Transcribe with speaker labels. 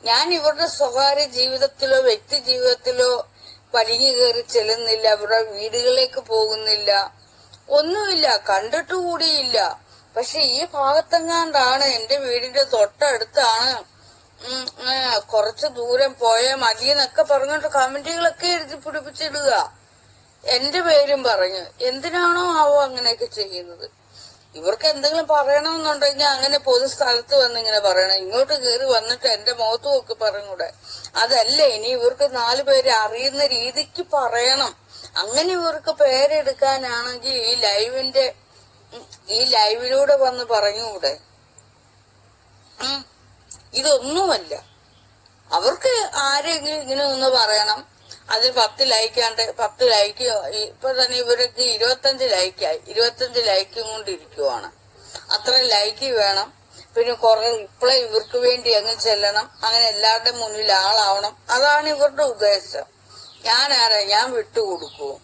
Speaker 1: ഞാൻ ഇവരുടെ സ്വകാര്യ ജീവിതത്തിലോ വ്യക്തി ജീവിതത്തിലോ വലിഞ്ഞു കയറി ചെല്ലുന്നില്ല, അവരുടെ വീടുകളിലേക്ക് പോകുന്നില്ല, ഒന്നുമില്ല, കണ്ടിട്ടുകൂടിയില്ല. പക്ഷെ ഈ ഭാഗത്തെങ്ങാണ്ടാണ്, എന്റെ വീടിന്റെ തൊട്ടടുത്താണ്, കുറച്ചു ദൂരം പോയാൽ മതി എന്നൊക്കെ പറഞ്ഞിട്ട് കമന്റുകളൊക്കെ എഴുതി പിടിപ്പിച്ചിടുക. എന്റെ പേരും പറഞ്ഞു. എന്തിനാണോ അങ്ങനെയൊക്കെ ചെയ്യുന്നത്? ഇവർക്ക് എന്തെങ്കിലും പറയണമെന്നുണ്ടെങ്കിൽ അങ്ങനെ പൊതുസ്ഥലത്ത് വന്നിങ്ങനെ പറയണം. ഇങ്ങോട്ട് കയറി വന്നിട്ട് എന്റെ മുഖത്ത് നോക്കി പറഞ്ഞൂടെ? അതല്ല, ഇനി ഇവർക്ക് 4 പേരെ അറിയുന്ന രീതിക്ക് പറയണം. അങ്ങനെ ഇവർക്ക് പേരെടുക്കാനാണെങ്കിൽ ഈ ലൈവിലൂടെ വന്ന് പറഞ്ഞുകൂടെ? ഇതൊന്നുമല്ല. അവർക്ക് ആരെങ്കിലും ഇങ്ങനെ ഒന്ന് പറയണം, അതിൽ 10 ലൈക്കാണ്ട് 10 ലൈക്ക്. ഇപ്പൊ തന്നെ ഇവർക്ക് 25 ലൈക്കായി, 25 ലൈക്കും കൊണ്ടിരിക്കുവാണ്. അത്ര ലൈക്ക് വേണം, പിന്നെ കുറെ റിപ്ലൈ ഇവർക്ക് വേണ്ടി അങ്ങ് ചെല്ലണം, അങ്ങനെ എല്ലാവരുടെ മുന്നിൽ ആളാവണം. അതാണ് ഇവരുടെ ഉദ്ദേശം. ഞാൻ വിട്ടുകൊടുക്കുവോ?